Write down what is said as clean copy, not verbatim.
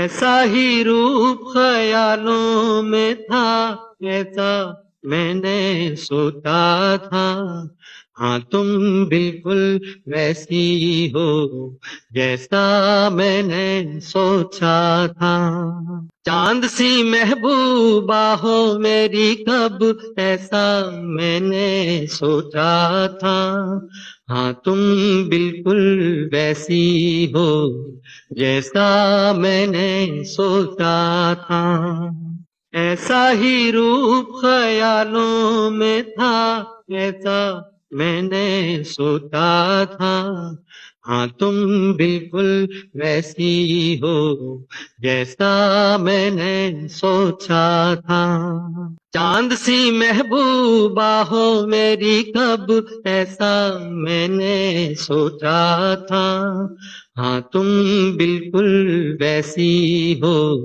ऐसा ही रूप ख्यालों में था, ऐसा मैंने सोचा था। हाँ तुम बिल्कुल वैसी हो जैसा मैंने सोचा था। चांद सी महबूबा हो मेरी कब, ऐसा मैंने सोचा था। हाँ तुम बिल्कुल वैसी हो जैसा मैंने सोचा था। ऐसा ही रूप ख्यालों में था, ऐसा मैंने सोचा था। हाँ तुम बिल्कुल वैसी हो जैसा मैंने सोचा था। चांद सी महबूबा हो मेरी कब, ऐसा मैंने सोचा था। हाँ तुम बिल्कुल वैसी हो